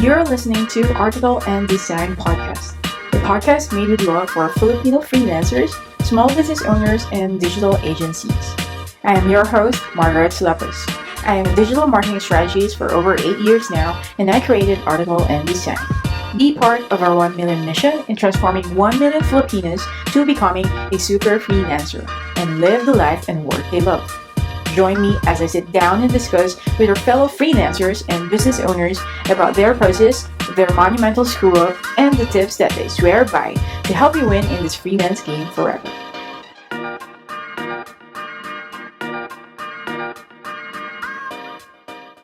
You're listening to Article and Design Podcast, a podcast made with love for Filipino freelancers, small business owners, and digital agencies. I am your host, Margaret Lopez. I am a digital marketing strategist for over 8 years now, and I created Article and Design. Be part of our 1 million mission in transforming 1 million Filipinos to becoming a super freelancer and live the life and work they love. Join me as I sit down and discuss with our fellow freelancers and business owners about their process, their monumental screw up, and the tips that they swear by to help you win in this freelance game forever.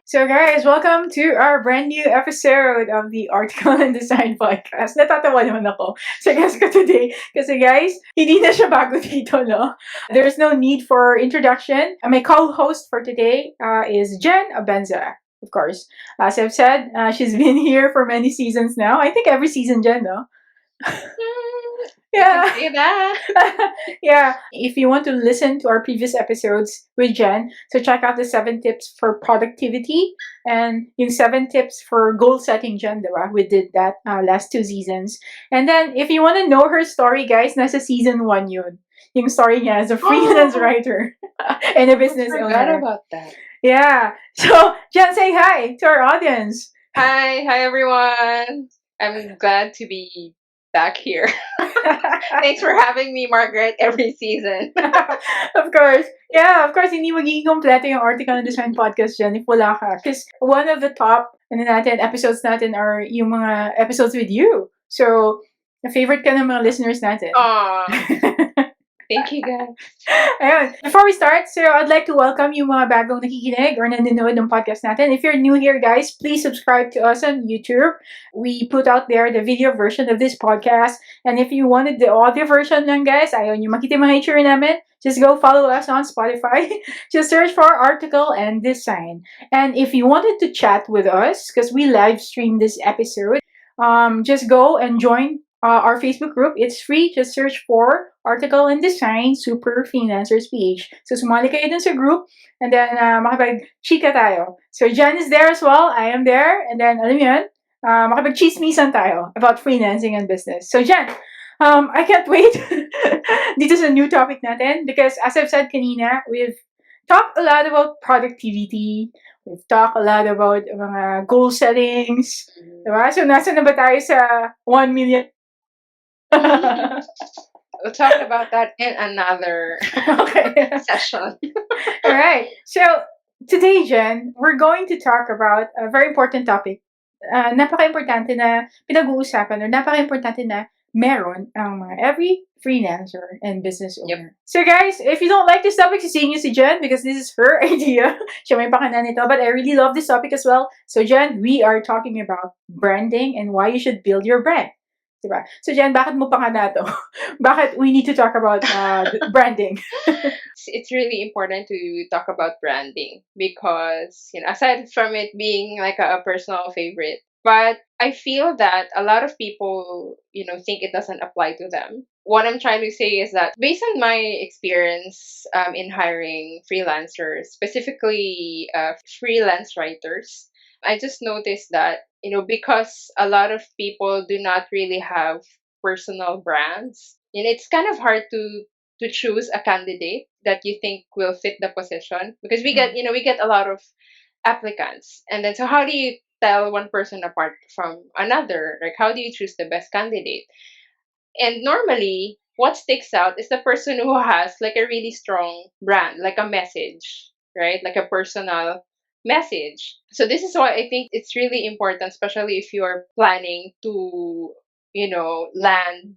So guys, welcome to our brand new episode of the Article and Design Podcast. Natatawa naman ako sa guest ko today. Kasi guys, hindi na siya bago dito, no? There's no need for introduction. My co-host for today is Jen Obenza, of course. As I've said, she's been here for many seasons now. I think every season, Jen, no? Yeah. Say that. Yeah. If you want to listen to our previous episodes with Jen, so check out the 7 tips for productivity and yung 7 tips for goal setting, Jen, diba? We did that last 2 seasons. And then if you want to know her story, guys, nasa season 1 yun. Yung story niya as a freelance writer and a business I forgot owner. about that. Yeah. So, Jen, say hi to our audience. Hi everyone. I'm glad to be back here. Thanks for having me, Margaret, every season. Of course. Yeah, of course, hindi magiging kompleto yung Article and Design Podcast dyan if wala ka. Because one of the top episodes natin are yung mga episodes with you. So, favorite ka ng mga listeners natin. Aw. Thank you, guys. Ayun. Before we start, so I'd like to welcome yung mga bagong nakikinig or nanonood ng podcast natin. If you're new here, guys, please subscribe to us on YouTube. We put out there the video version of this podcast. And if you wanted the audio version lang, guys, ayaw nyo makita yung mga itsura namin, just go follow us on Spotify. Just search for Article and Design. And if you wanted to chat with us, because we live stream this episode, just go and join our Facebook group. It's free. Just search for Article and Design Super Freelancers PH. So, sumali kayo dun sa group and then makipag-chika tayo. So, Jan is there as well. I am there. And then, alam yun, makipag-chismisan tayo about freelancing and business. So, Jan, I can't wait. Dito sa new topic natin because as I've said kanina, we've talked a lot about productivity. We've talked a lot about mga goal settings. Diba? So, nasa na ba tayo sa 1 million? We'll talk about that in another session. All right. So, today, Jen, we're going to talk about a very important topic. Napaka-importante na pinag-uusapan or napaka-importante na meron ang mga every freelancer and business owner. Yep. So guys, if you don't like this topic, sisihin niyo si Jen because this is her idea. Siya may pakana nito, but I really love this topic as well. So Jen, we are talking about branding and why you should build your brand. Diba? So Jen, bakit mo pa nga na to? Bakit we need to talk about branding? It's really important to talk about branding because, aside from it being like a personal favorite, but I feel that a lot of people, think it doesn't apply to them. What I'm trying to say is that based on my experience in hiring freelancers, specifically freelance writers, I just noticed that, because a lot of people do not really have personal brands, and it's kind of hard to choose a candidate that you think will fit the position because we get a lot of applicants. And then so how do you tell one person apart from another? Like how do you choose the best candidate? And normally what sticks out is the person who has like a really strong brand, like a message, right? Like a personal message. So this is why I think it's really important, especially if you're planning to, land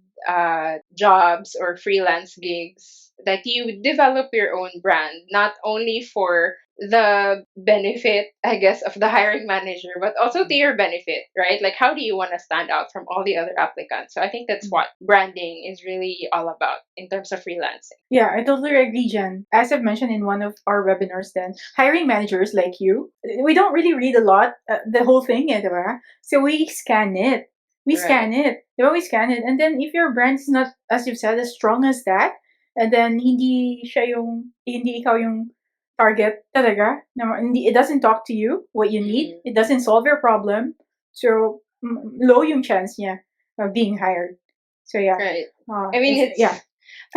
jobs or freelance gigs, that you develop your own brand, not only for the benefit, I guess, of the hiring manager, but also to your benefit, right? Like, how do you want to stand out from all the other applicants? So I think that's what branding is really all about in terms of freelancing. Yeah, I totally agree, Jen. As I've mentioned in one of our webinars then, hiring managers like you, we don't really read a lot, the whole thing, diba? So we scan it. We scan it. Diba? We scan it. And then if your brand is not, as you've said, as strong as that, and then hindi ikaw yung target talaga. It doesn't talk to you what you need. It doesn't solve your problem. So, low yung chance niya of being hired. So, yeah. Right. I mean, Yeah.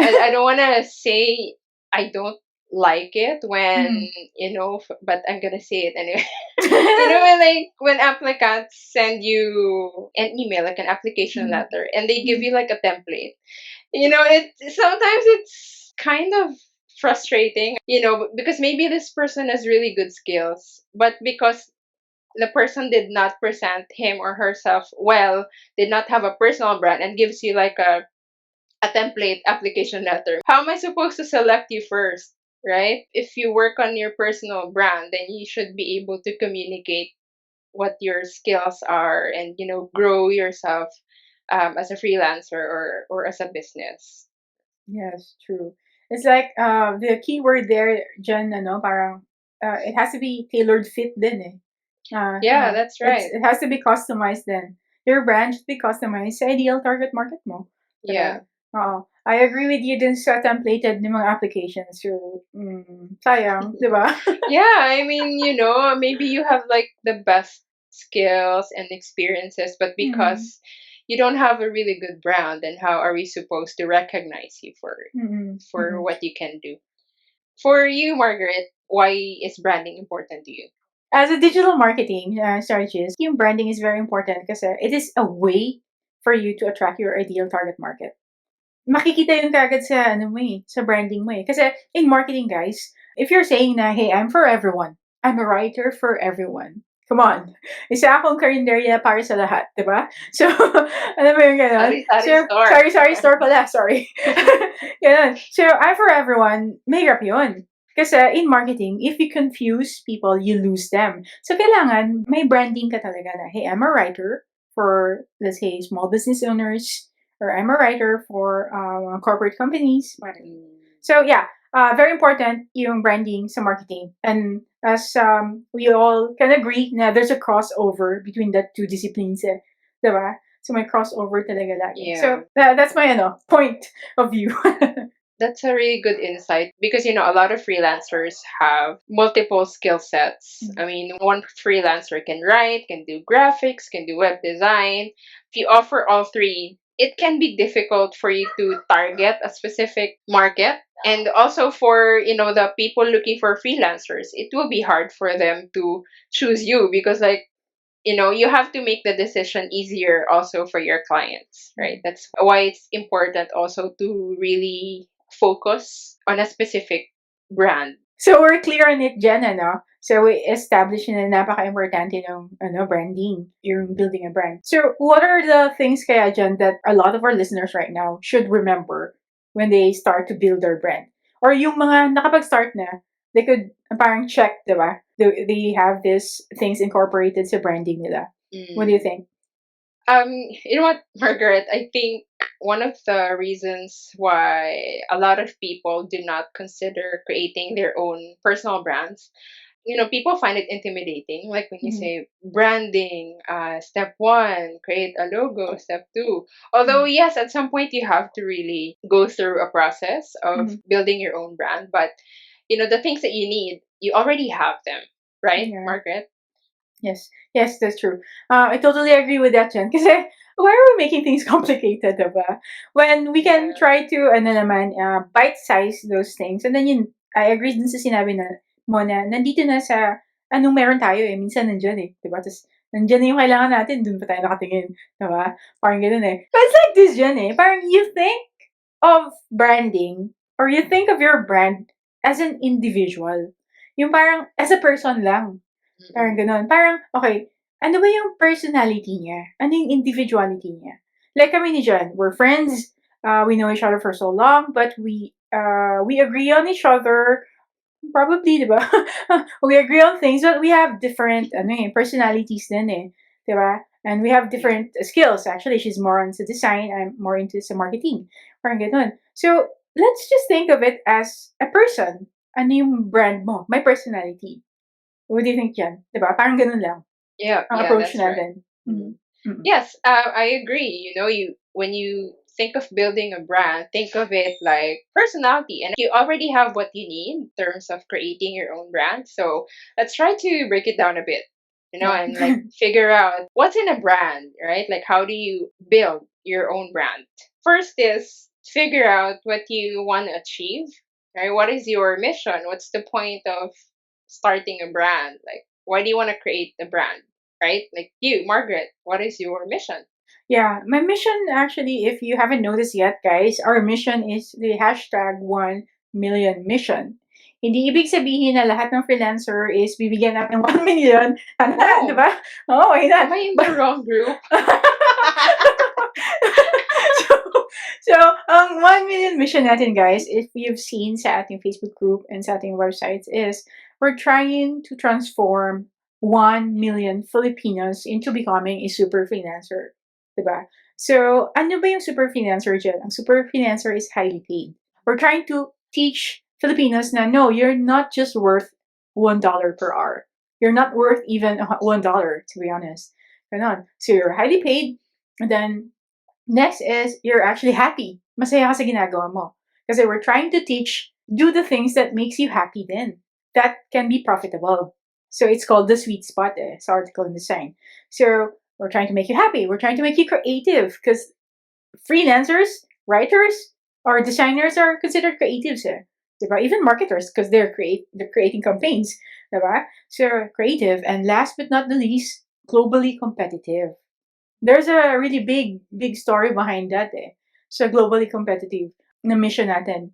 I don't want to say I don't like it when, Mhm. but I'm going to say it anyway. When when applicants send you an email, like an application Mhm. letter, and they give Mhm. you like a template, sometimes it's kind of frustrating, because maybe this person has really good skills, but because the person did not present him or herself well, did not have a personal brand, and gives you like a template application letter. How am I supposed to select you first, right? If you work on your personal brand, then you should be able to communicate what your skills are, and grow yourself as a freelancer, or as a business. Yes, true. It's like the key word there, Jen, ano, parang it has to be tailored fit din eh. Yeah, that's right. It has to be customized then. Your brand should be customized sa ideal target market mo. Yeah. Diba? Oo. I agree with you dun sa templated ng mga applications. So, sayang, di ba? Yeah, I mean, maybe you have like the best skills and experiences, but Mm, because you don't have a really good brand, then how are we supposed to recognize you mm, for mm. what you can do? For you, Margaret, why is branding important to you? As a digital marketing strategist, yung branding is very important kasi it is a way for you to attract your ideal target market. Makikita yun kaagad sa ano mo eh, sa branding mo eh. Kasi in marketing, guys, if you're saying na, hey, I'm for everyone. I'm a writer for everyone. Come on. Isa akong karinderya para sa lahat, di ba? So, alam mo yung ganon? Sari-sari So, store. sorry, store pala, sorry. Ganon. So, I'm for everyone, mahirap yun. Kasi in marketing, if you confuse people, you lose them. So, kailangan may branding ka talaga na, hey, I'm a writer for, let's say, small business owners, or I'm a writer for corporate companies. Mm. So yeah, very important yung branding sa marketing. And as we all can agree na there's a crossover between the two disciplines eh. Diba? So may crossover talaga lagi. Yeah. So that's my point of view. That's a really good insight because a lot of freelancers have multiple skill sets. I mean, one freelancer can write, can do graphics, can do web design. If you offer all three, it can be difficult for you to target a specific market. And also for, the people looking for freelancers, it will be hard for them to choose you because like you have to make the decision easier also for your clients, right? That's why it's important also to really focus on a specific brand. So we're clear on it, Jen, ano? So we established na napaka-importante ng branding, yung building a brand. So what are the things kaya, Jen, that a lot of our listeners right now should remember when they start to build their brand? Or yung mga nakapag-start na, they could parang check, di ba? They have these things incorporated sa branding nila. What do you Mm. think? You know what, Margaret? I think one of the reasons why a lot of people do not consider creating their own personal brands, people find it intimidating. Like when you Mm-hmm. say branding, step one, create a logo, step two. Although, yes, at some point you have to really go through a process of Mm-hmm. building your own brand, but the things that you need, you already have them, right, Yeah. Margaret? Yes, that's true. I totally agree with that, Jen. Kasi why are we making things complicated, diba? When we can Yeah. try to, ano naman, bite-size those things. And then I agree din sa sinabi mo na nandito na sa anong meron tayo eh. Minsan nandyan eh, diba? Tapos nandyan na yung kailangan natin, dun pa tayo nakatingin. Diba? Parang ganun eh. But it's like this, Jen eh. Parang you think of branding or you think of your brand as an individual. Yung parang as a person lang. Parang Mm-mm. gano'n. Parang, okay, ano ba yung personality niya? Ano yung individuality niya? Like kami ni John, we're friends, we know each other for so long, but we agree on each other, probably, di ba? We agree on things, but we have different, personalities din eh. Di ba? And we have Yeah. different skills. Actually, she's more into design, I'm more into sa marketing. Parang gano'n. So, let's just think of it as a person. Ano yung brand mo? My personality. What do you think, Jan? Diba? Parang ganun lang Yeah, ang yeah, approach that's right. natin. Mm. Mm-mm. Yes, I agree. You when you think of building a brand, think of it like personality, and you already have what you need in terms of creating your own brand. So let's try to break it down a bit. and like figure out what's in a brand, right? Like, how do you build your own brand? First is figure out what you want to achieve, right? What is your mission? What's the point of starting a brand? Like, why do you want to create the brand, right? Like you, Margaret, what is your mission? Yeah, my mission actually, if you haven't noticed yet, guys, our mission is the hashtag 1 million mission. Hindi ibig sabihin na lahat ng freelancer is bibigyan natin 1 million. Sana, di Oh, ba? Oh, why not? am I in the wrong group? so, so, ang 1 million mission natin, guys, if you've seen sa ating Facebook group and sa ating websites, is we're trying to transform 1 million Filipinos into becoming a super freelancer. Diba? So, ano ba yung super freelancer dyan? Ang super freelancer is highly paid. We're trying to teach Filipinos na, no, you're not just worth $1 per hour. You're not worth even $1, to be honest. Ganon. So, you're highly paid, and then next is you're actually happy. Masaya ka sa ginagawa mo. Kasi we're trying to teach, do the things that makes you happy then. That can be profitable. So it's called the sweet spot sa article in design. So we're trying to make you happy. We're trying to make you creative because freelancers, writers, or designers are considered creatives. Diba? Even marketers because they're creating campaigns. Diba? So creative. And last but not the least, globally competitive. There's a really big story behind that So globally competitive na mission natin.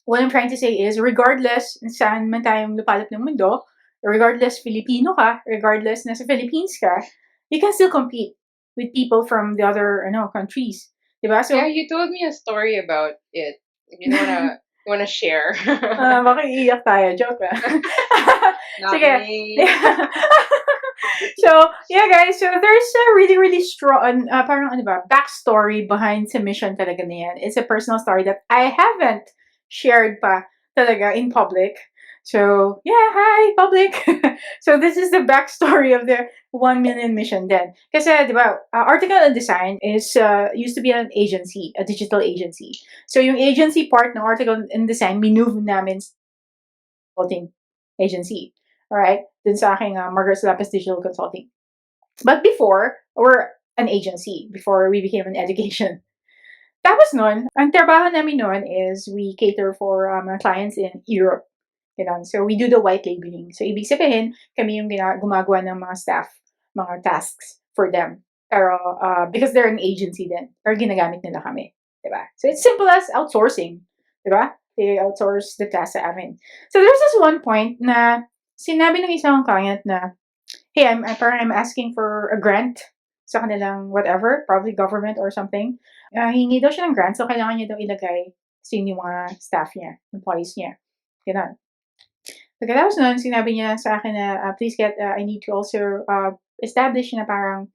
What I'm trying to say is, regardless saan man tayong lupalop ng mundo, regardless Filipino ka, regardless nasa Philippines ka, you can still compete with people from the other countries. Diba? So, Yeah, you told me a story about it. You don't wanna share. baka iiyak tayo. Joke lang. Not Sige. me. So, yeah, guys. So, there's a really strong, parang ano ba, backstory behind sa mission talaga na yan. It's a personal story that I haven't shared pa talaga in public. So, yeah, hi, public. So, this is the backstory of the 1 million mission then. Kasi, di ba, Article and Design is, used to be an agency, a digital agency. So, yung agency part ng Article and Design, minove namin sa consulting agency. Alright? Dun sa aking Margaret Lapis Digital Consulting. But before, we're an agency, before we became an education. Tapos nun, ang trabaho namin nun is we cater for clients in Europe. Ganun. So, we do the white labeling. So, ibig sabihin, kami yung gumagawa ng mga staff, mga tasks for them. Pero, because they're an agency din, or ginagamit nila kami. Diba? So, it's simple as outsourcing. Diba? They outsource the task sa amin. So, there's this one point na sinabi ng isang client na, hey, I'm asking for a grant sa kanilang whatever, probably government or something. Hingi daw siya ng grant, so kailangan niya daw ilagay sino yung mga staff niya, employees niya. Ganun. Pagkatapos nun, sinabi niya sa akin na, please I need to also establish na parang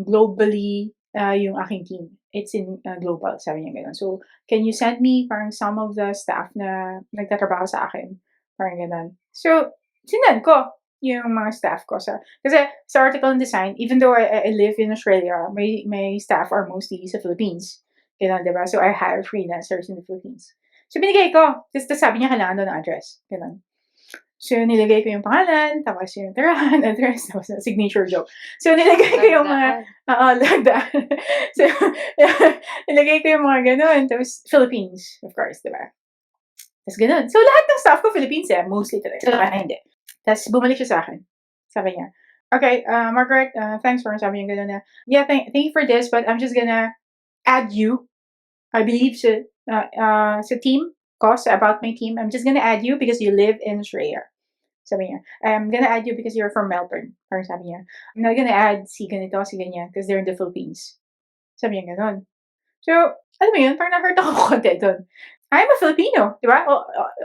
globally yung aking team. It's in global, sabi niya gano'n. So, can you send me parang some of the staff na nagtatrabaho sa akin? Parang gano'n. So, sinend ko yung mga staff ko. Kasi sa article and design, even though I live in Australia, my staff are mostly sa Philippines. Gano'n, diba? So, I hire freelancers in the Philippines. So, binigay ko. Tapos sabi niya, kailangan doon ng address. Gano'n. So, nilagay ko yung pangalan, tapos yung tirahan, address, tapos yung signature joke. So, nilagay ko yung mga, lagdaan. So, nilagay ko yung mga ganun. Tapos, Philippines, of course, diba? Tapos, ganun. So, lahat ng staff ko, Philippines mostly talaga. So, hindi. Tapos, bumalik siya sa akin. Sabi niya, okay, Margaret, thanks for sabi niya gano'n na, yeah, thank you for this, but I'm just gonna add you, I believe, sa team, about my team. I'm just gonna add you because you live in Australia. Sabi niya, I'm gonna add you because you're from Melbourne. Parang sabi niya, I'm not gonna add si ganito, si ganyan, because they're in the Philippines. Sabi niya ganon. So, alam mo yun, parang na-hurt ako konti doon. I'm a Filipino, di ba?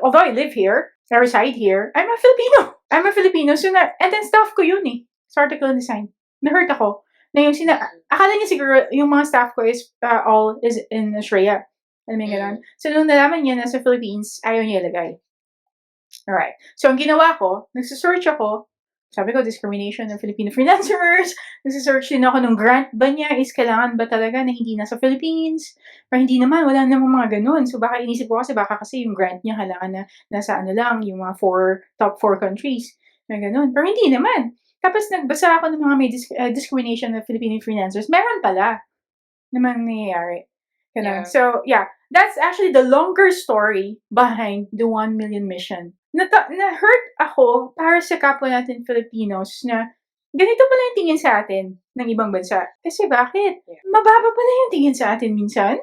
Although I live here, I reside here, I'm a Filipino. I'm a Filipino. So, and then staff ko yun sa article and design. Na-hurt ako. Na yung akala niya siguro, yung mga staff ko is all is in Australia. Alam mo yun, so, nung nalaman niya na sa Philippines, ayaw niya ilagay. Alright. So, ang ginawa ko, nagsasearch ako, sabi ko, discrimination ng Filipino freelancers. Nagsasearch din ako ng grant ba niya is kailangan ba talaga na hindi nasa Philippines? Pero hindi naman, wala namang mga ganun. So, baka inisip ko kasi yung grant niya kailangan na nasa lang, yung mga top 4 countries. Na ganun. Pero hindi naman. Tapos nagbasa ako ng mga may discrimination of Filipino freelancers. Meron pala namang nangyayari. Ganun. Yeah. So, yeah. That's actually the longer story behind the 1 million mission. Na-hurt ako para sa kapwa natin Filipinos na ganito pala yung tingin sa atin ng ibang bansa. Kasi bakit? Yeah. Mababa pala yung tingin sa atin minsan.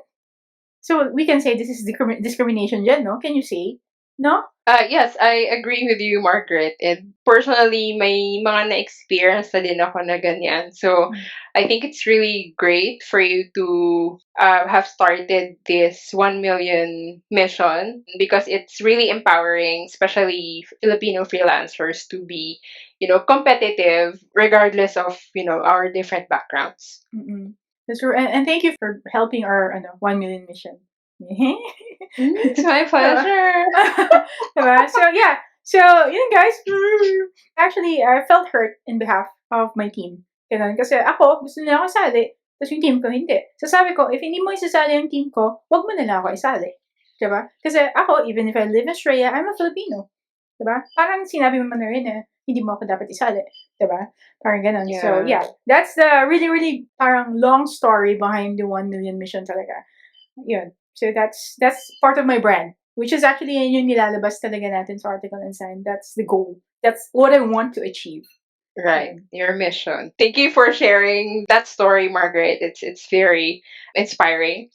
So, we can say this is discrimination dyan, no? Can you say? No? Yes, I agree with you, Margaret. And personally, may mga na-experience na din ako na ganyan. So, I think it's really great for you to have started this 1 million mission because it's really empowering, especially Filipino freelancers, to be, competitive regardless of, our different backgrounds. Mm-mm. That's true. And thank you for helping our 1 million mission. It's my pleasure. So, yeah. So, yun guys. Actually, I felt hurt in behalf of my team. Ganun. Kasi ako, gusto nila ako isali. Tapos yung team ko, hindi. So, sabi ko, if hindi mo isasali yung team ko, wag mo na lang ako isali. Diba? Kasi ako, even if I live in Australia, I'm a Filipino. Diba? Parang sinabi mo na rin hindi mo ako dapat isali. Diba? Parang ganun. Yeah. So, yeah. That's the really, really parang long story behind the 1 million mission talaga. Yun. So, that's part of my brand. Which is actually yung nilalabas talaga natin sa Article and Sign. That's the goal. That's what I want to achieve. Right, your mission. Thank you for sharing that story, Margaret. It's very inspiring.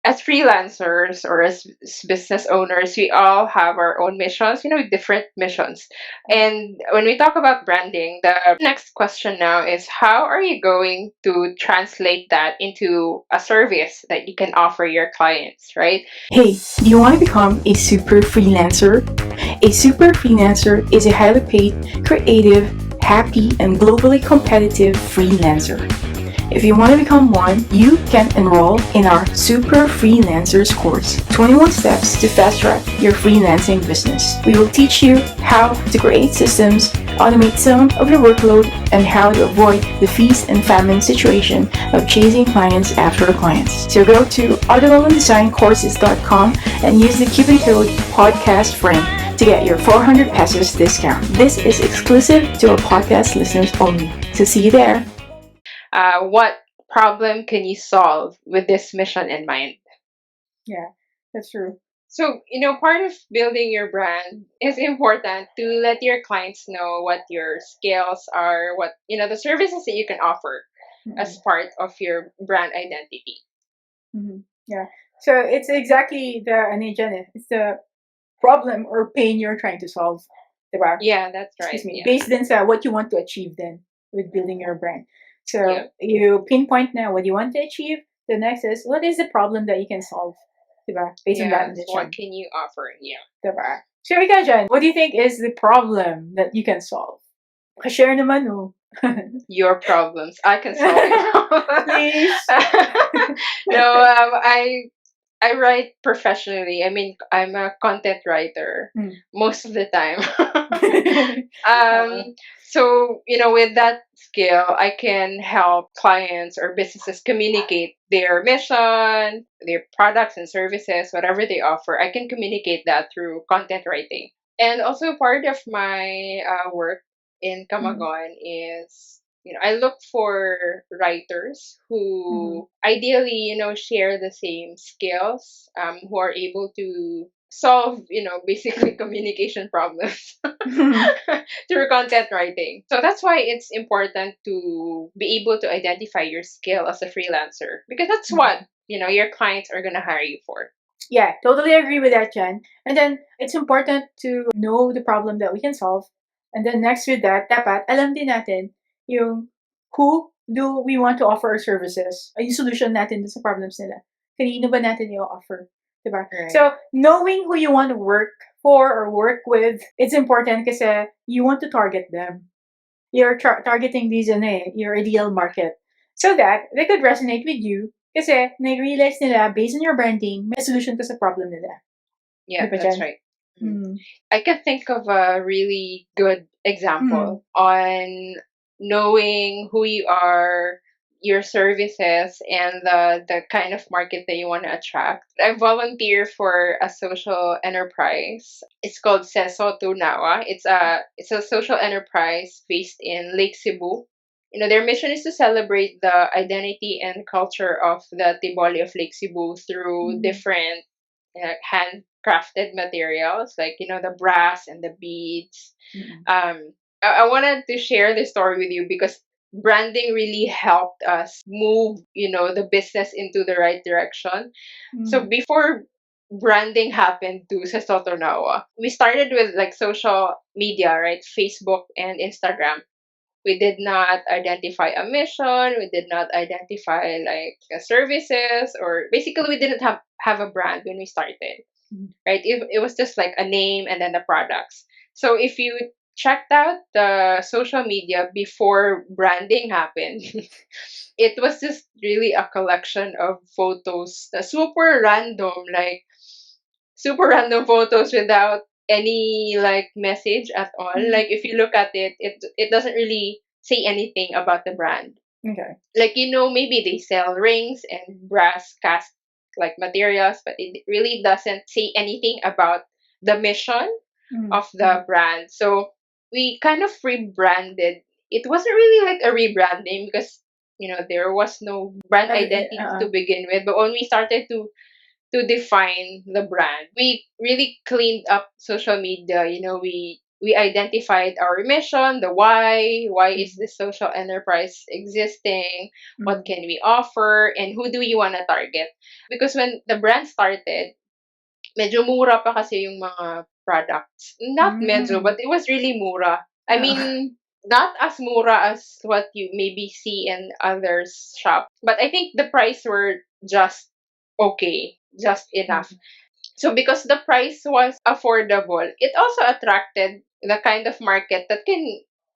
As freelancers or as business owners, we all have our own missions, different missions. And when we talk about branding, the next question now is how are you going to translate that into a service that you can offer your clients, right? Hey, do you want to become a super freelancer? A super freelancer is a highly paid, creative, happy, and globally competitive freelancer. If you want to become one, you can enroll in our Super Freelancers course, 21 Steps to Fast Track Your Freelancing Business. We will teach you how to create systems, automate some of your workload, and how to avoid the feast and famine situation of chasing clients after clients. So go to articleanddesigncourses.com and use the coupon code PODCASTFRIEND to get your 400 pesos discount. This is exclusive to our podcast listeners only. So see you there. What problem can you solve with this mission in mind? Yeah, that's true. So, part of building your brand is important to let your clients know what your skills are, what, the services that you can offer as part of your brand identity. Yeah. So it's exactly it's the problem or pain you're trying to solve. Diba? Yeah, that's right. Excuse me. Yeah. Based then sa what you want to achieve then with building your brand. So Yeah. you pinpoint now what you want to achieve. The next is what is the problem that you can solve? Diba? Based on that mission. What can you offer? Yeah. Diba? So ikaw dyan, what do you think is the problem that you can solve? Share naman, no? Your problems. I can solve it. Please. No, I write professionally. I mean, I'm a content writer most of the time. So, with that skill, I can help clients or businesses communicate their mission, their products and services, whatever they offer. I can communicate that through content writing. And also, part of my work in Kamagon is I look for writers who ideally, share the same skills, who are able to solve, basically communication problems through content writing. So that's why it's important to be able to identify your skill as a freelancer because that's what, your clients are going to hire you for. Yeah, totally agree with that, Jen. And then it's important to know the problem that we can solve. And then next with that, dapat alam din natin yung who do we want to offer our services. Yung solution natin sa problems nila. Kanino ba natin i-offer? Diba? Right. So, knowing who you want to work for or work with, it's important kasi you want to target them. You're targeting these your ideal market so that they could resonate with you kasi na-realize nila based on your branding, may solution ka sa problem nila. Yeah, Diba, that's Jen? right. I can think of a really good example on knowing who you are, your services and the kind of market that you want to attract. I volunteer for a social enterprise. It's called Seso Tunawa. It's a social enterprise based in Lake Cebu. Their mission is to celebrate the identity and culture of the Tiboli of Lake Cebu through Mm. different handcrafted materials, like the brass and the beads. Mm. I wanted to share this story with you because branding really helped us move the business into the right direction. So Mm. before branding happened to Sesotonawa, we started with like social media, right? Facebook and Instagram. We did not identify a mission. We did not identify like services, or basically we didn't have a brand when we started, Mm. right? It was just like a name and then the products. So if you checked out the social media before branding happened, it was just really a collection of photos, super random photos without any like message at all. Mm. Like if you look at it doesn't really say anything about the brand. Okay. Like maybe they sell rings and brass cast like materials, but it really doesn't say anything about the mission Mm. of Mm. the brand. So we kind of rebranded. It wasn't really like a rebranding because there was no brand identity to begin with. But when we started to define the brand, we really cleaned up social media. We identified our mission, the why is Mm. this social enterprise existing, what Mm. can we offer, and who do we want to target. Because when the brand started, medyo mura pa kasi yung mga products. Not medyo, Mm. but it was really mura. I Ah. mean, not as mura as what you maybe see in others shop, but I think the price were just okay, just enough. Mm. So because the price was affordable, it also attracted the kind of market that can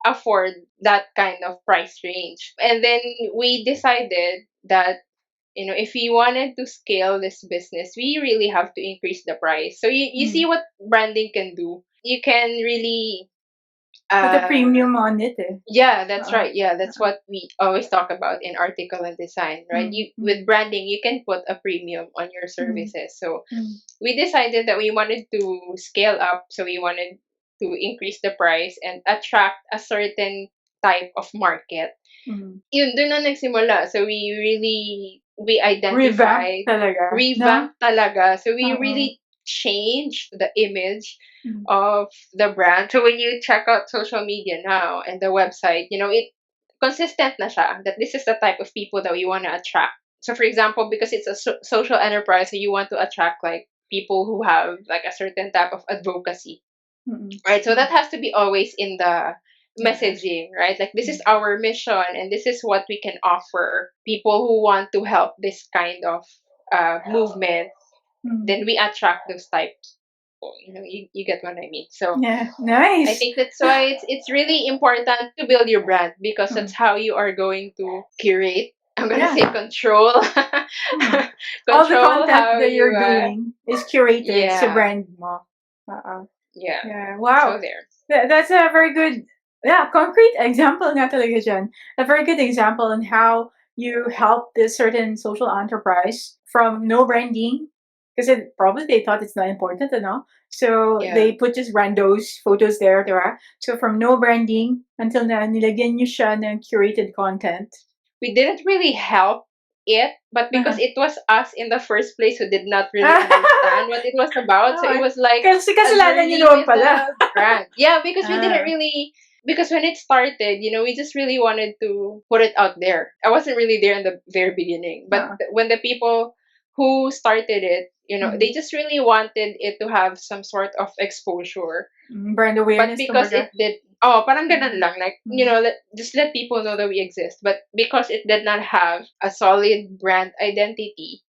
afford that kind of price range. And then we decided that if we wanted to scale this business, we really have to increase the price. So you see Mm. what branding can do. You can really Put a uh premium on it, eh. yeah, that's Uh-uh. right. Yeah, that's Uh-uh. what we always talk about in article and design, right? Mm. You Mm. with branding, you can put a premium on your Mm. services. So Mm. we decided that we wanted to scale up, so we wanted to increase the price and attract a certain type of market. Mm. Yun, dun na nagsimula. So we Revamp identified, talaga, no? revamp talaga. So we Oo. really changed the image Mm. of the brand. So when you check out social media now and the website, it consistent na siya that this is the type of people that we want to attract. So for example, because it's a social enterprise, so you want to attract like people who have like a certain type of advocacy, Mm. right? So Mm. that has to be always in the Yeah. messaging, right? Like this is Mm. our mission and this is what we can offer people who want to help this kind of movement. Mm. Then we attract those types. You get what I mean. So Yeah. I Nice. think that's why it's really important to build your brand, because that's Mm. how you are going to curate. I'm gonna say Yeah. control, Mm. All the control content how that you. you're doing is curated sa Yeah, brand mo. Uh-uh. yeah. Yeah. So Wow. there. That's a very good, yeah, concrete example nga talaga dyan. A very good example on how you help this certain social enterprise from no branding, because probably they thought it's not important, so Yeah. they put just randos photos there, diba? So from no branding until na nilagyan nyo siya ng curated content. We didn't really help it, but because Uh-huh. it was us in the first place who did not really understand what it was about, so it Okay. was like Kasi a kasalanan nyo journey naman with pala. the brand. Yeah, because we didn't Ah. really, because when it started, we just really wanted to put it out there. I wasn't really there in the very beginning, but Ah. when the people who started it, they Mm. just really wanted it to have some sort of exposure. Brand But awareness, because kumbaga. it did, oh, parang ganun Mm. lang, like, Mm. just let people know that we exist. But because it did not have a solid brand identity,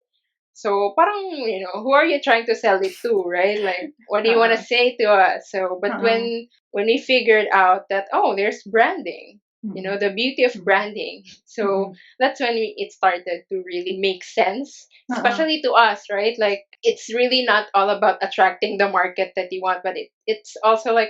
so parang, who are you trying to sell it to, right? Like, what do you want to Uh-uh. say to us? So, but Uh-uh. when we figured out that, oh, there's branding, Mm. the beauty of Mm. branding. So Mm. that's when it started to really make sense, Uh-uh. especially to us, right? Like, it's really not all about attracting the market that you want, but it's also like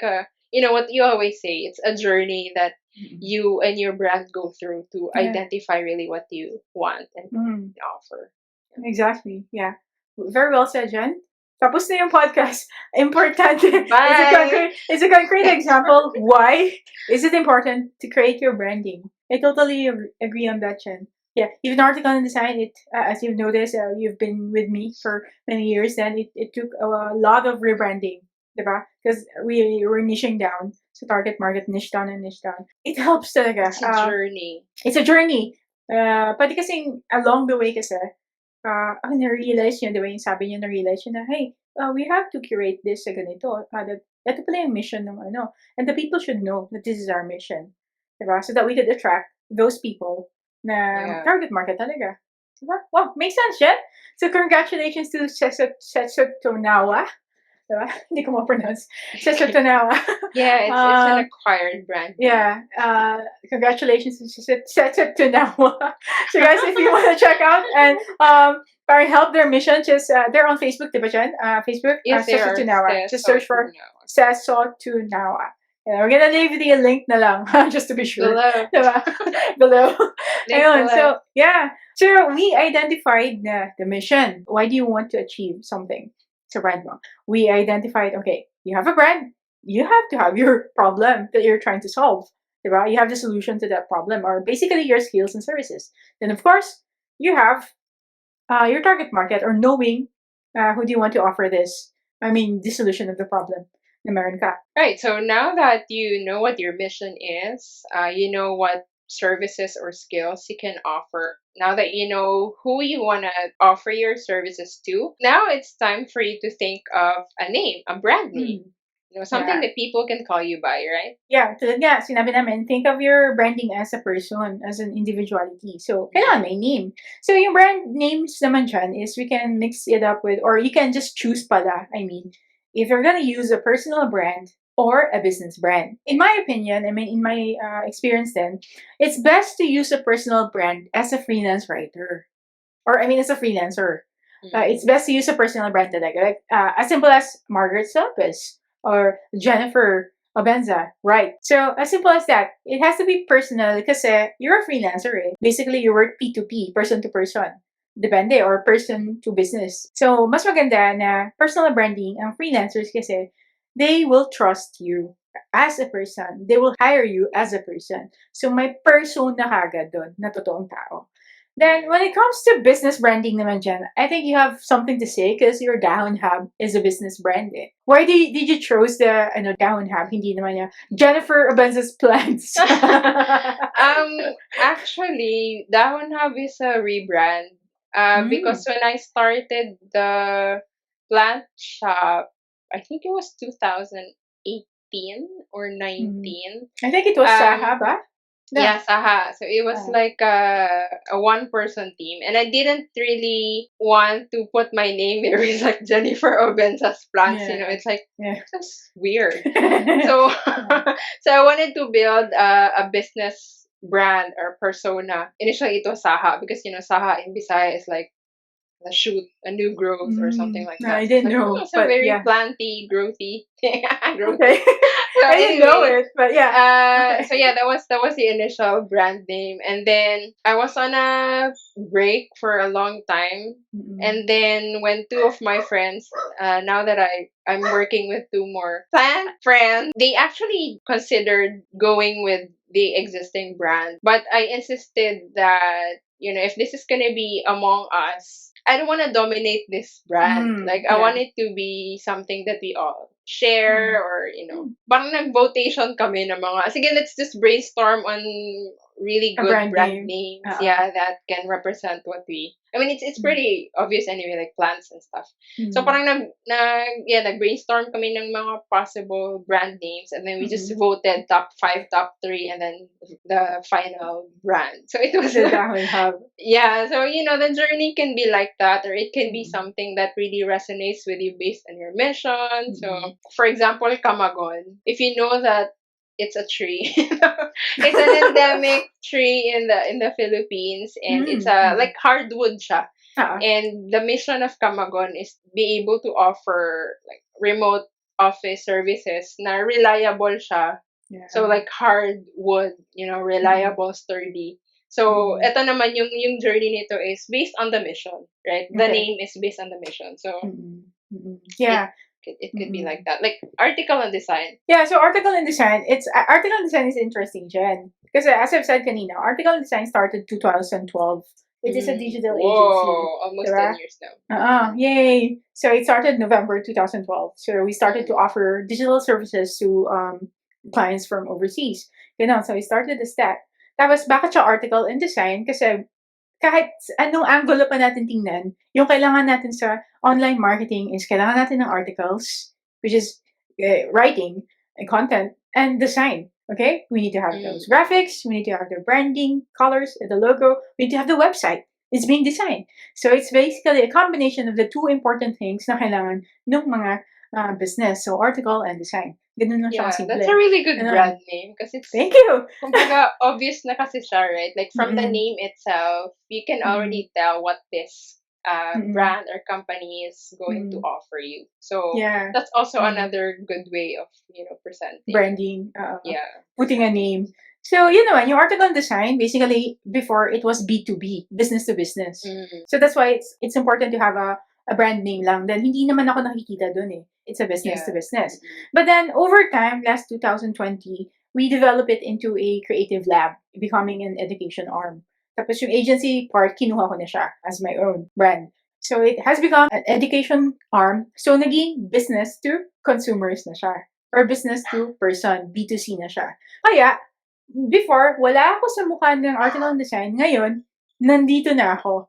what you always say, it's a journey that Mm. you and your brand go through to Yeah. identify really what you want and Mm. offer. Exactly. Yeah. Very well said, Jen. Tapos na yung podcast. Important. Bye. It's a concrete Thanks for example. Why is it important to create your branding? I totally agree on that, Jen. Yeah, you have an article on design. It, as you've noticed, you've been with me for many years. Then it took a lot of rebranding, diba? Because we were niching down. So target market, niche down and niche down. It helps talaga. It's a journey. It's a journey. Pati kasing along the way kasi, na-realize niya, di ba yung sabi niya, na-realize niya na, hey, we have to curate this sa ganito. Ito pala yung mission ng ano. And the people should know that this is our mission. Diba? So that we could attract those people na Yeah. target market talaga. Diba? Wow, makes sense, Jen. So congratulations to Sesotonawa. Diba? Hindi ko ma-pronounce. Sesotonawa. Yeah, it's an acquired brand. Yeah. Congratulations to Sesotonawa. So guys, if you want to check out and or help their mission, just they're on Facebook, diba, Jen? Facebook, Yes, they are. Sesotonawa. Just search for Sesotonawa. Yeah, we're gonna leave the link na lang, just to be sure. Below. Diba? Below. Link Ayun, below. so, yeah. So, we identified the mission. Why do you want to achieve something sa brand mo? We identified, okay, you have a brand. You have to have your problem that you're trying to solve. Diba? You have the solution to that problem, or basically your skills and services. Then, of course, you have your target market, or knowing who do you want to offer this. I mean, the solution of the problem na meron ka. Right. So now that you know what your mission is, you know what services or skills you can offer. Now that you know who you want to offer your services to, now it's time for you to think of a name, a brand name. Something Yeah. that people can call you by, right? Yeah, tulad nga, sinabi namin, think of your branding as a person, as an individuality. So, kailangan may name. So, yung brand names naman dyan is we can mix it up with, or you can just choose pala. I mean, if you're gonna use a personal brand or a business brand. In my opinion, I mean, in my experience then, it's best to use a personal brand as a freelance writer. Or, I mean, as a freelancer. It's best to use a personal brand talaga. Like, as simple as Margaret Lopez or Jennifer Obenza, right? So, as simple as that. It has to be personal kasi you're a freelancer eh. Basically, you work P2P, person to person. Depende, or person to business. So, mas maganda na personal branding ang freelancers kasi they will trust you as a person. They will hire you as a person. So, may persona kagad doon na totoong tao. Then, when it comes to business branding naman dyan, I think you have something to say because your Dahon Hub is a business brand eh. Why did you choose the Dahon Hub? Hindi naman yung Jennifer Obenza's plants. Actually, Dahon Hub is a rebrand. Because when I started the plant shop, I think it was 2018 or 19. I think it was Saha ba? Yeah, Saha. So it was like a one-person team, and I didn't really want to put my name there with like Jennifer Obenza's plants. It's like just weird. So so I wanted to build a business brand or persona. Initially, it was Saha because Saha in Bisaya is like a shoot, a new growth or something like that. I didn't know, It's a but very yeah. planty, growthy. Growthy. Okay. So I didn't know it, but yeah. So yeah, that was the initial brand name, and then I was on a break for a long time, and then when two of my friends, now that I'm working with two more plant friends, they actually considered going with the existing brand, but I insisted that if this is gonna be among us, I don't want to dominate this brand. Like I want it to be something that we all share, or parang nag-votation kami ng mga, sige, let's just brainstorm on really good brand names, that can represent what I mean, it's pretty obvious anyway, like plants and stuff. So parang nag-brainstorm kami ng mga possible brand names, and then we just voted top 5, top 3, and then the final brand. So it was yeah, so the journey can be like that, or it can be something that really resonates with you based on your mission. So for example, Kamagon, if you know that it's a tree. It's an endemic tree in the Philippines, and it's a like hardwood siya. And the mission of Kamagon is be able to offer like remote office services na reliable siya. Yeah. So like hardwood, reliable, sturdy. So Mm. eto naman yung journey nito is based on the mission, right? The Okay. name is based on the mission. So Yeah. it could be like that. Like article and design. Yeah, so article and design, article and design is interesting, Jen. Because as I've said kanina, article and design started 2012. It is a digital agency, Whoa, almost 10 diba? years now. Yay! So it started November 2012. So we started to offer digital services to clients from overseas. So we started as that. Tapos bakit siya article and design? Kasi kahit anong angulo pa natin tingnan, yung kailangan natin sa online marketing is kailangan natin ng articles, which is writing and content and design. Okay? We need to have those graphics, we need to have the branding, colors, the logo, we need to have the website. It's being designed. So it's basically a combination of the two important things na kailangan ng mga business. So article and design. Ganun lang siya Yeah, kasimple. that's a really good brand name because it's Thank you. kumbaga obvious na kasi siya, right? Like from the Mm-mm. name itself, you can already tell what this brand or company is going to offer you. So Yeah. that's also another good way of presenting. Branding. Yeah. Putting a name. So, yun naman, yung article design, basically, before, it was B2B, business to business. So that's why it's important to have a brand name lang. Then, hindi naman ako nakikita dun eh. It's a business to business. But then, over time, last 2020, we developed it into a creative lab, becoming an education arm. Tapos yung agency part, kinuha ko na siya as my own brand. So it has become an education arm. So naging business to consumers na siya. Or business to person, B2C na siya. Kaya, before, wala ako sa mukha ng article design. Ngayon, nandito na ako.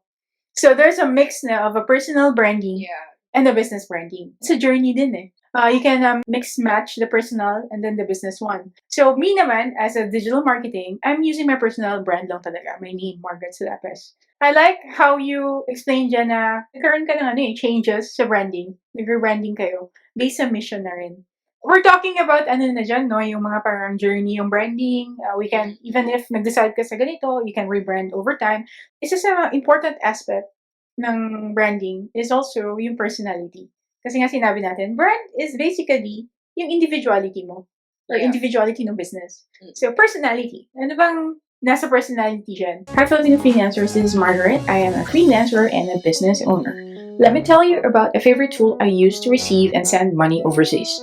So there's a mix na of a personal branding and a business branding. It's a journey din eh. You can mix match the personal and then the business one. So me naman, as a digital marketing, I'm using my personal brand lang talaga. My name, Margaret Salapes. I like how you explained dyan na nagkaroon ka ng changes sa branding. Nag-rebranding kayo based sa mission na rin. We're talking about na dyan, no? Yung mga parang journey, yung branding. We can, even if nag-decide ka sa ganito, you can rebrand over time. Isa sa important aspect ng branding is also yung personality. Kasi nga sinabi natin, brand is basically yung individuality mo or individuality ng business. So, personality. Ano bang nasa personality dyan? Hi, Filipino Freelancers. This is Margaret. I am a freelancer and a business owner. Let me tell you about a favorite tool I use to receive and send money overseas.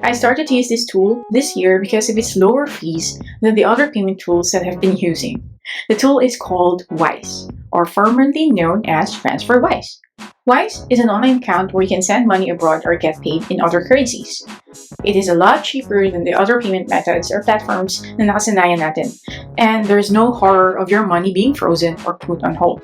I started to use this tool this year because of its lower fees than the other payment tools that I've been using. The tool is called Wise, or formerly known as Transferwise. Wise is an online account where you can send money abroad or get paid in other currencies. It is a lot cheaper than the other payment methods or platforms na nakasanayan natin, and there's no horror of your money being frozen or put on hold.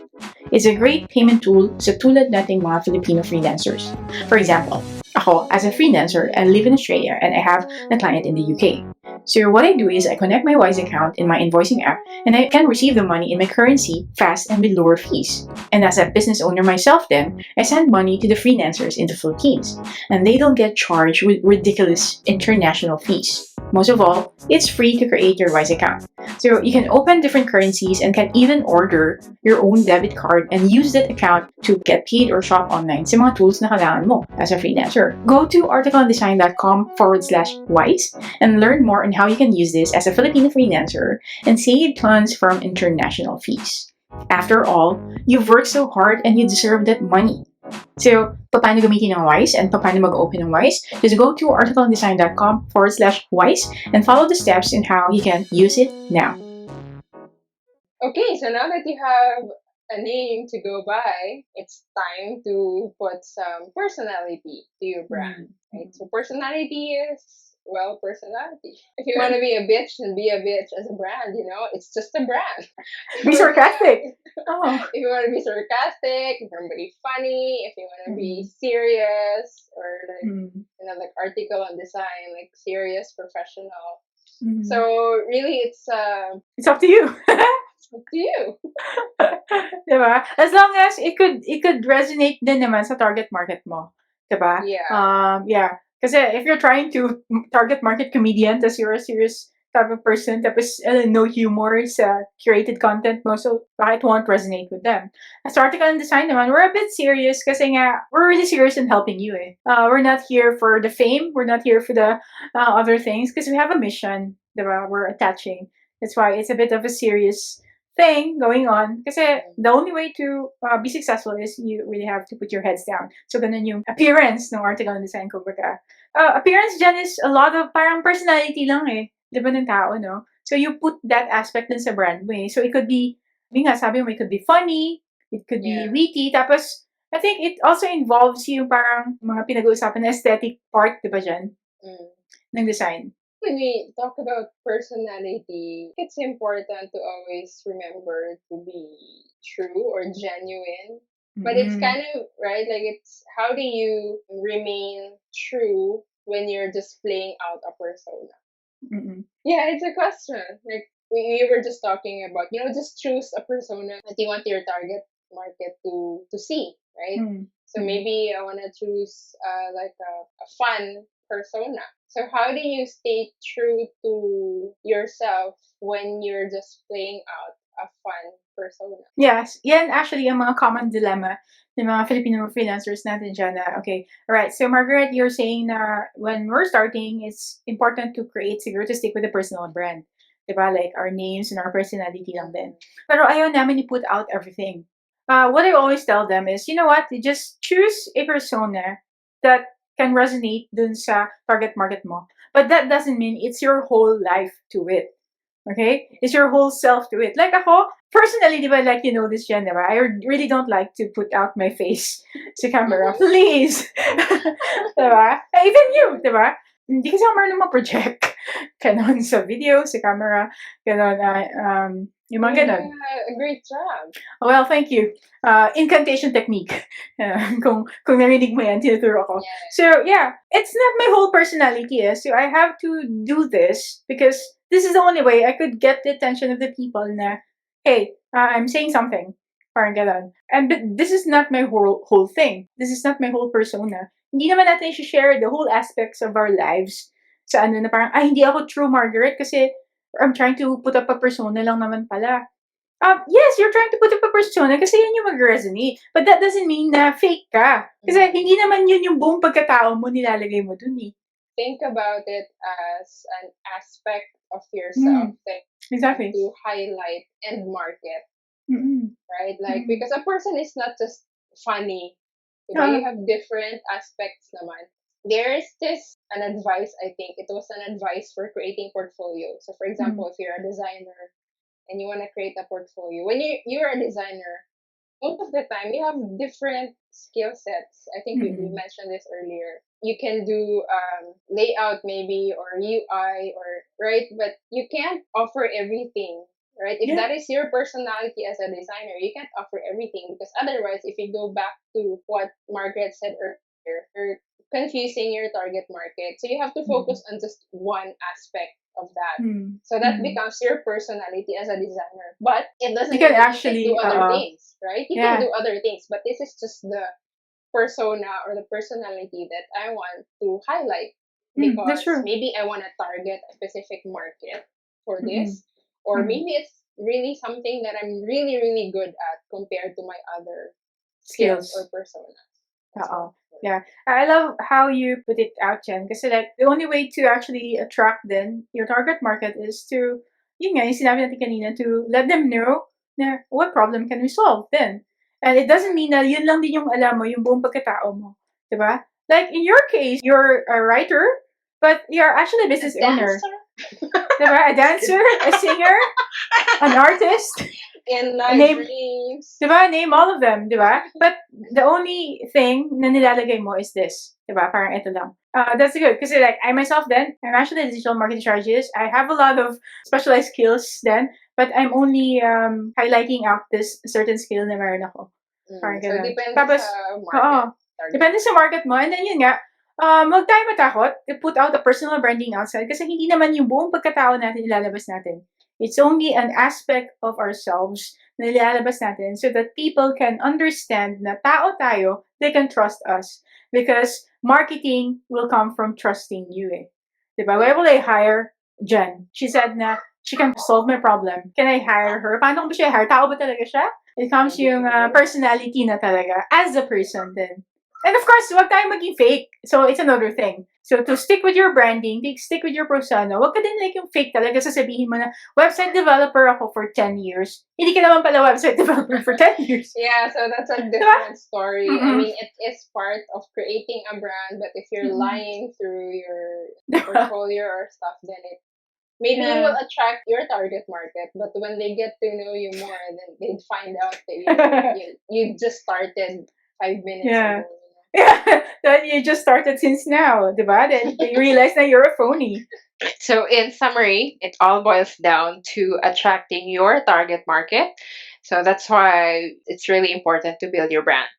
It's a great payment tool sa tulad nating mga Filipino freelancers. For example, ako, as a freelancer, I live in Australia and I have a client in the UK. So what I do is I connect my Wise account in my invoicing app and I can receive the money in my currency fast and with lower fees. And as a business owner myself then, I send money to the freelancers in the Philippines and they don't get charged with ridiculous international fees. Most of all, it's free to create your Wise account. So you can open different currencies and can even order your own debit card and use that account to get paid or shop online sa mga tools na kailangan mo as a freelancer. Go to articleondesign.com/wise and learn more on how you can use this as a Filipino freelancer and save tons from international fees. After all, you've worked so hard and you deserve that money. So, paano gamitin ng Wise and paano mag-open ng Wise? Just go to articleondesign.com/wise and follow the steps in how you can use it now. Okay, so now that you have a name to go by, it's time to put some personality to your brand. Right? So personality is, well, personality. If you want to be a bitch, then be a bitch as a brand, it's just a brand. Be sarcastic. If you want to be sarcastic, if you want to be funny, if you want to be serious, or like article on design, like serious, professional. So really, it's up to you. It's up to you. Diba? As long as it could resonate din naman sa target market mo. Diba? Yeah. Yeah. Kasi if you're trying to target market comedian, tas you're a serious type of person, tapos no humor sa curated content mo, so it won't resonate with them. As article and design naman, we're a bit serious kasi nga, we're really serious in helping you eh. We're not here for the fame, we're not here for the other things, because we have a mission, diba? We're attaching. That's why it's a bit of a serious thing going on. Kasi the only way to be successful is you really have to put your heads down. So ganun yung appearance ng article and design ko. Appearance dyan is a lot of parang personality lang eh. Di ba ng tao, no? So you put that aspect dun sa brand mo eh. So it could be, sabi mo, it could be funny, it could be witty, tapos I think it also involves yung parang mga pinag-uusapan na aesthetic part, di ba dyan? Ng design. When we talk about personality, it's important to always remember to be true or genuine. But it's kind of, right, like it's how do you remain true when you're just playing out a persona? Yeah, it's a question. Like we were just talking about, just choose a persona that you want your target market to see, right? So maybe I want to choose like a fun persona. So how do you stay true to yourself when you're just playing out a fun persona? Yes, yan actually yung mga common dilemma ng mga Filipino freelancers natin dyan na, okay, alright, so Margaret, you're saying na when we're starting, it's important to create, siguro to stick with the personal brand. Diba? Like our names and our personality lang din. Pero ayaw namin i-put out everything. What I always tell them is, you know what, you just choose a persona that can resonate dun sa target market mo. But that doesn't mean it's your whole life to it. Okay? It's your whole self to it. Like ako, personally, di ba, like, this Jen, di ba? I really don't like to put out my face sa camera. Please! Di ba? Even you, di ba? Hindi kasi ako marunong mag-project. Ganon sa video, sa camera. Ganon, yung mga ganon. Yeah, great job. Well, thank you. Incantation technique. Kung narinig mo yan, tinuturo ko. Yeah. So, yeah, it's not my whole personality. So, I have to do this because this is the only way I could get the attention of the people na, hey, I'm saying something. Parang ganon. And this is not my whole thing. This is not my whole persona. Hindi naman natin share the whole aspects of our lives sa ano na parang, hindi ako true Margaret kasi I'm trying to put up a persona lang naman pala. Yes, you're trying to put up a persona kasi yun yung mag-resonate. But that doesn't mean na fake ka. Kasi hindi naman yun yung buong pagkatao mo nilalagay mo dun eh. Think about it as an aspect of yourself that exactly. to highlight and market. Right? Like, because a person is not just funny. You have different aspects naman. There's an advice, I think. It was an advice for creating portfolio. So, for example, if you're a designer and you want to create a portfolio, when you're a designer, most of the time you have different skill sets. I think we mentioned this earlier. You can do layout maybe or UI or right, but you can't offer everything. Right? If that is your personality as a designer, you can't offer everything because otherwise, if you go back to what Margaret said earlier, you're confusing your target market. So you have to focus on just one aspect of that. So that becomes your personality as a designer. But it doesn't mean you can do other things, right? You can do other things, but this is just the persona or the personality that I want to highlight because maybe I want to target a specific market for this. Or maybe it's really something that I'm really, really good at compared to my other skills or personas. Yeah. I love how you put it out, Jen. Kasi like, the only way to actually attract then your target market is to, yun nga, yung sinabi natin kanina, to let them know na what problem can we solve then. And it doesn't mean na yun lang din yung alam mo, yung buong pagkatao mo. Diba? Like, in your case, you're a writer, but you're actually a business owner. Diba? A dancer, a singer, an artist. In my dreams. Diba? Name all of them, diba? But the only thing na nilalagay mo is this. Diba? Parang ito lang. That's good. Because like, I myself then, I'm actually a digital marketing strategist. I have a lot of specialized skills then, but I'm only highlighting out this certain skill na meron ako. Parang so, depende tapos, sa market. Depende sa market mo. And then yun nga, huwag tayo matakot to put out a personal branding outside kasi hindi naman yung buong pagkatao natin ilalabas natin. It's only an aspect of ourselves na ilalabas natin so that people can understand na tao tayo, they can trust us. Because marketing will come from trusting you eh. Diba? Why will I hire Jen. She said na she can solve my problem. Can I hire her? Paano ko ba siya hire? Tao ba talaga siya? It comes yung personality na talaga as a person din. And of course, wag tayo maging fake. So, it's another thing. So, to stick with your branding, stick with your persona, wag ka din like yung fake talaga sasabihin mo na, website developer ako for 10 years. Hindi ka naman pala website developer for 10 years. Yeah, so that's a Diba? different story. I Mm-mm. mean, it is part of creating a brand, but if you're Mm-mm. lying through your Diba? portfolio or stuff, then it maybe you will attract your target market, but when they get to know you more, then they'd find out that you just started 5 minutes Yeah. ago. Yeah, that you just started since now, diba? Then you realize that you're a phony. So, in summary, it all boils down to attracting your target market. So, that's why it's really important to build your brand.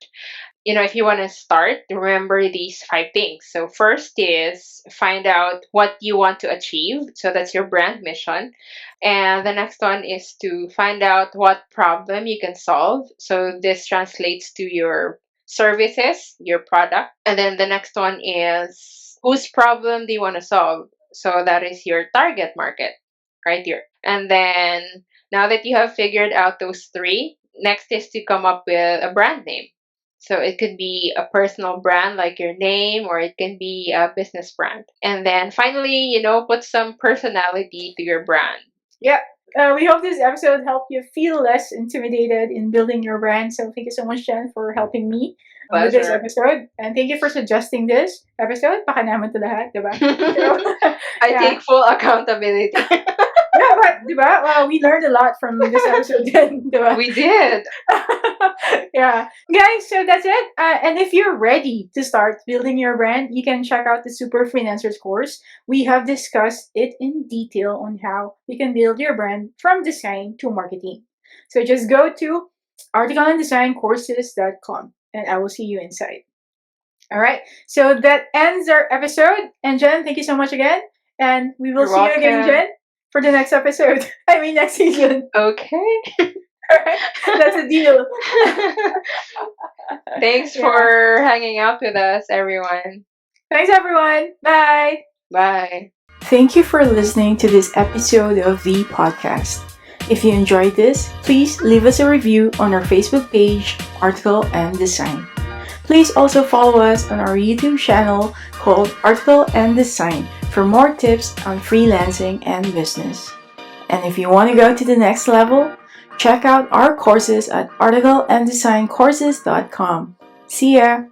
If you want to start, remember these 5 things. So, first is find out what you want to achieve. So, that's your brand mission. And the next one is to find out what problem you can solve. So, this translates to your services, your product. And then the next one is whose problem do you want to solve? So, that is your target market right here. And then now that you have figured out those three, next is to come up with a brand name. So it could be a personal brand like your name, or it can be a business brand. And then finally, put some personality to your brand. Yeah. We hope this episode helped you feel less intimidated in building your brand. So thank you so much, Jen, for helping me with this Pleasure. episode. And thank you for suggesting this episode. Baka naman to lahat, diba? So, I yeah. take full accountability. Yeah, but diba? Wow, we learned a lot from this episode then, diba? We did. Yeah. Guys, so that's it. And if you're ready to start building your brand, you can check out the Super Freelancers course. We have discussed it in detail on how you can build your brand from design to marketing. So just go to articleanddesigncourses.com and I will see you inside. All right. So that ends our episode. And Jen, thank you so much again. And we will You're see you again, welcome. Jen, for the next episode. I mean, next season. Okay. All right. That's a deal. Thanks Yeah. for hanging out with us, everyone. Thanks, everyone. Bye. Bye. Thank you for listening to this episode of the podcast. If you enjoyed this, please leave us a review on our Facebook page, Article and Design. Please also follow us on our YouTube channel called Article and Design for more tips on freelancing and business. And if you want to go to the next level, check out our courses at articleanddesigncourses.com. See ya!